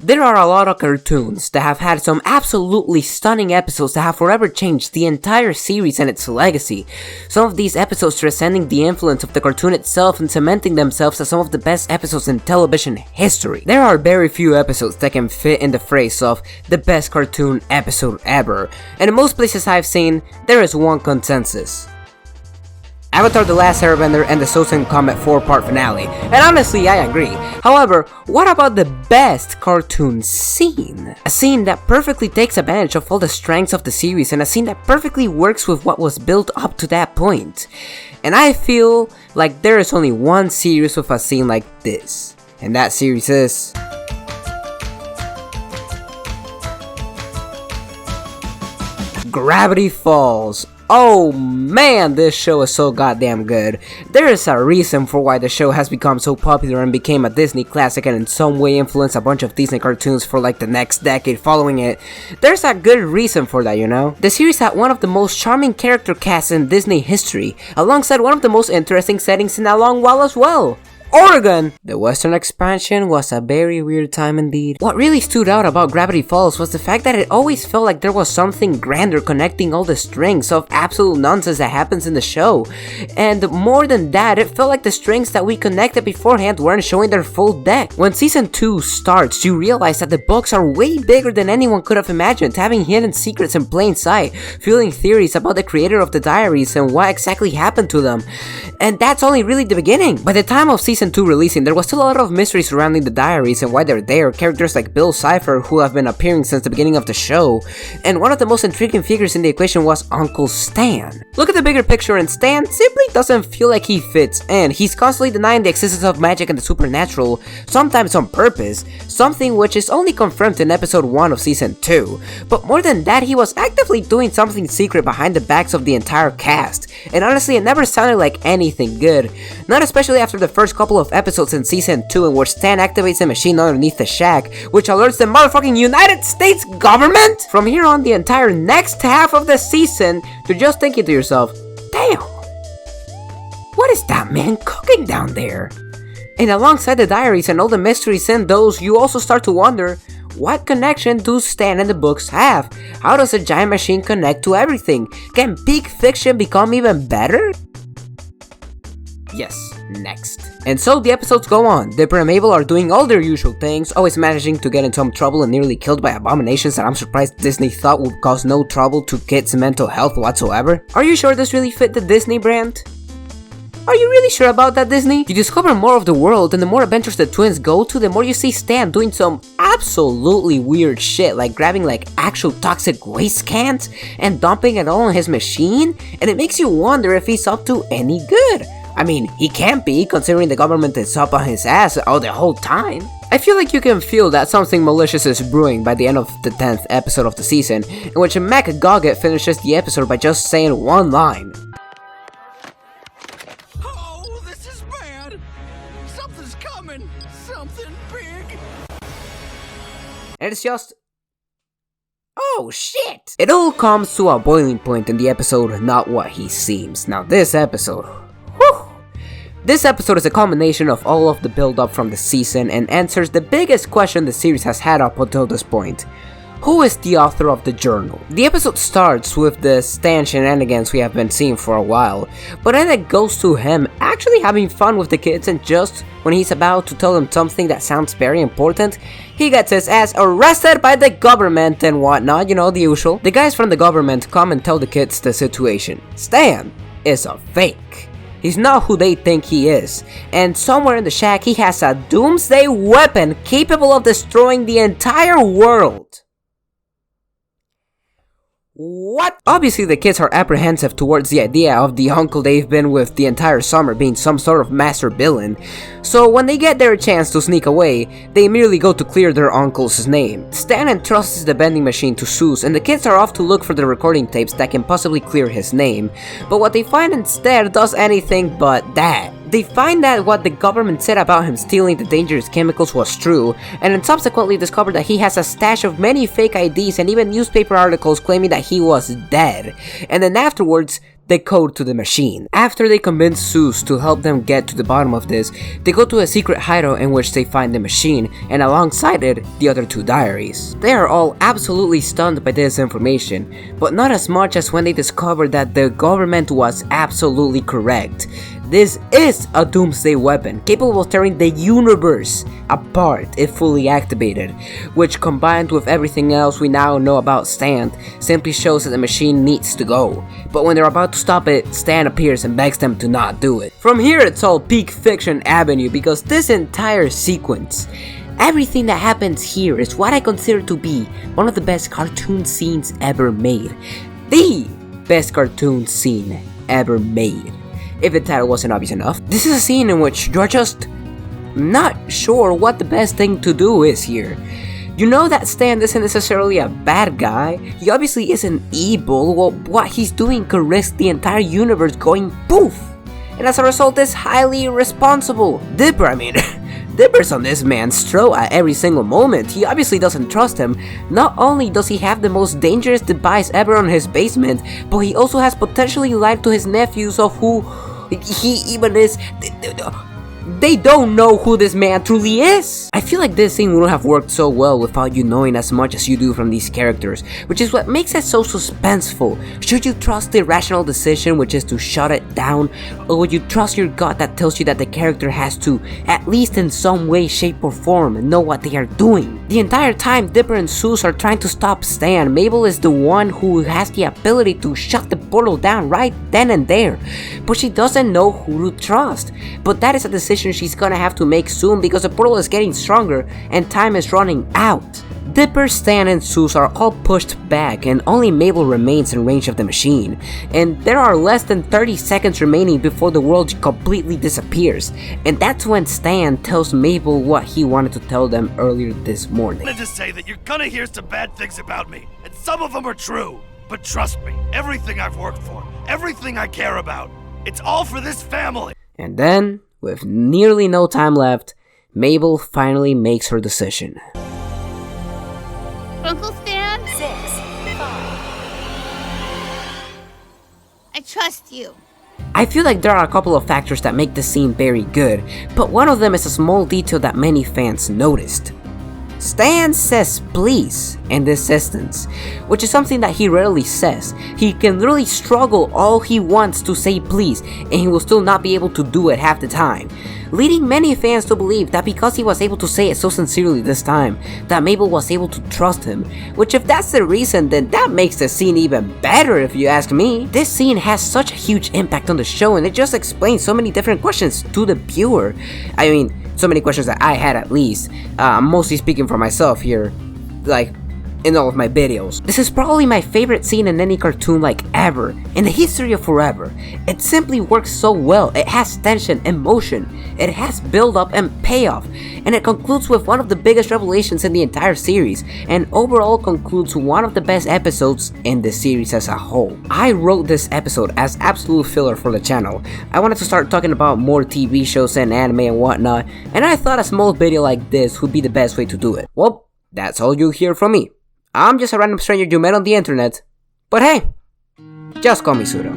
There are a lot of cartoons that have had some absolutely stunning episodes that have forever changed the entire series and its legacy. Some of these episodes transcending the influence of the cartoon itself and cementing themselves as some of the best episodes in television history. There are very few episodes that can fit in the phrase of the best cartoon episode ever, and in most places I've seen, there is one consensus: Avatar: The Last Airbender and the Sosen Comet 4-part finale, and honestly I agree. However, what about the best cartoon scene? A scene that perfectly takes advantage of all the strengths of the series and a scene that perfectly works with what was built up to that point. And I feel like there is only one series with a scene like this, and that series is Gravity Falls. Oh man, this show is so goddamn good. There is a reason for why the show has become so popular and became a Disney classic and in some way influenced a bunch of Disney cartoons for like the next decade following it. There's a good reason for that, you know? The series had one of the most charming character casts in Disney history, alongside one of the most interesting settings in a long while as well: Oregon! The Western expansion was a very weird time indeed. What really stood out about Gravity Falls was the fact that it always felt like there was something grander connecting all the strings of absolute nonsense that happens in the show. And more than that, it felt like the strings that we connected beforehand weren't showing their full deck. When season 2 starts, you realize that the books are way bigger than anyone could have imagined, having hidden secrets in plain sight, fueling theories about the creator of the diaries and what exactly happened to them. And that's only really the beginning. By the time of season 2 releasing, there was still a lot of mystery surrounding the diaries and why they're there, characters like Bill Cipher who have been appearing since the beginning of the show, and one of the most intriguing figures in the equation was Uncle Stan. Look at the bigger picture and Stan simply doesn't feel like he fits in. He's constantly denying the existence of magic and the supernatural, sometimes on purpose, something which is only confirmed in episode 1 of season 2. But more than that, he was actively doing something secret behind the backs of the entire cast, and honestly it never sounded like anything good, not especially after the first couple of episodes in season 2 in which Stan activates a machine underneath the shack, which alerts the motherfucking United States government. From here on, the entire next half of the season, you're just thinking to yourself, damn, what is that man cooking down there? And alongside the diaries and all the mysteries in those, you also start to wonder, what connection do Stan and the books have? How does a giant machine connect to everything? Can peak fiction become even better? Yes, next. And so the episodes go on. Dipper and Mabel are doing all their usual things, always managing to get into some trouble and nearly killed by abominations that I'm surprised Disney thought would cause no trouble to kids' mental health whatsoever. Are you sure this really fit the Disney brand? Are you really sure about that, Disney? You discover more of the world, and the more adventures the twins go to, the more you see Stan doing some absolutely weird shit, like grabbing like actual toxic waste cans and dumping it all on his machine, and it makes you wonder if he's up to any good. I mean, he can't be, considering the government is up on his ass all the whole time. I feel like you can feel that something malicious is brewing by the end of the 10th episode of the season, in which Mac Goggett finishes the episode by just saying one line. Oh, this is bad! Something's coming! Something big! And it's just... oh shit! It all comes to a boiling point in the episode Not What He Seems. Now this episode... whew! This episode is a culmination of all of the build-up from the season and answers the biggest question the series has had up until this point. Who is the author of the journal? The episode starts with the Stan shenanigans we have been seeing for a while, but then it goes to him actually having fun with the kids, and just when he's about to tell them something that sounds very important, he gets his ass arrested by the government and whatnot, you know, the usual. The guys from the government come and tell the kids the situation. Stan is a fake. He's not who they think he is, and somewhere in the shack he has a doomsday weapon capable of destroying the entire world. What? Obviously the kids are apprehensive towards the idea of the uncle they've been with the entire summer being some sort of master villain, so when they get their chance to sneak away, they immediately go to clear their uncle's name. Stan entrusts the vending machine to Zeus, and the kids are off to look for the recording tapes that can possibly clear his name, but what they find instead does anything but that. They find that what the government said about him stealing the dangerous chemicals was true, and then subsequently discover that he has a stash of many fake IDs and even newspaper articles claiming that he was dead. And then afterwards, the code to the machine. After they convince Zeus to help them get to the bottom of this, they go to a secret hideout in which they find the machine, and alongside it, the other two diaries. They are all absolutely stunned by this information, but not as much as when they discover that the government was absolutely correct. This is a doomsday weapon, capable of tearing the universe apart if fully activated, which combined with everything else we now know about Stan, simply shows that the machine needs to go. But when they're about to stop it, Stan appears and begs them to not do it. From here it's all peak fiction avenue, because this entire sequence, everything that happens here is what I consider to be one of the best cartoon scenes ever made. The best cartoon scene ever made. If the title wasn't obvious enough, this is a scene in which you're just not sure what the best thing to do is here. You know that Stan isn't necessarily a bad guy, he obviously isn't evil. Well, what he's doing could risk the entire universe going poof, and as a result is highly irresponsible. Dipper's on this man's throat at every single moment. He obviously doesn't trust him. Not only does he have the most dangerous device ever on his basement, but he also has potentially lied to his nephews of who he even is. They don't know who this man truly is. I feel like this scene wouldn't have worked so well without you knowing as much as you do from these characters, which is what makes it so suspenseful. Should you trust the rational decision, which is to shut it down, or would you trust your gut that tells you that the character has to, at least in some way, shape or form, know what they are doing? The entire time Dipper and Zeus are trying to stop Stan, Mabel is the one who has the ability to shut the portal down right then and there, but she doesn't know who to trust. But that is a decision she's gonna have to make soon, because the portal is getting stronger and time is running out. Dipper, Stan, and Zeus are all pushed back, and only Mabel remains in range of the machine, and there are less than 30 seconds remaining before the world completely disappears, and that's when Stan tells Mabel what he wanted to tell them earlier this morning. I wanted to say that you're gonna hear some bad things about me, and some of them are true, but trust me, everything I've worked for, everything I care about, it's all for this family. And then, with nearly no time left, Mabel finally makes her decision. Uncle Stan? 6, 5. I trust you. I feel like there are a couple of factors that make this scene very good, but one of them is a small detail that many fans noticed. Stan says please in this instance, which is something that he rarely says. He can literally struggle all he wants to say please, and he will still not be able to do it half the time, leading many fans to believe that because he was able to say it so sincerely this time, that Mabel was able to trust him, which if that's the reason, then that makes the scene even better if you ask me. This scene has such a huge impact on the show, and it just explains so many different questions to the viewer. I mean, so many questions that I had at least. I'm mostly speaking for myself here, like in all of my videos. This is probably my favorite scene in any cartoon like ever, in the history of forever. It simply works so well. It has tension, emotion, it has build up and payoff, and it concludes with one of the biggest revelations in the entire series, and overall concludes one of the best episodes in the series as a whole. I wrote this episode as absolute filler for the channel. I wanted to start talking about more TV shows and anime and whatnot, and I thought a small video like this would be the best way to do it. Well, that's all you hear from me. I'm just a random stranger you met on the internet, but hey, just call me Pseudo.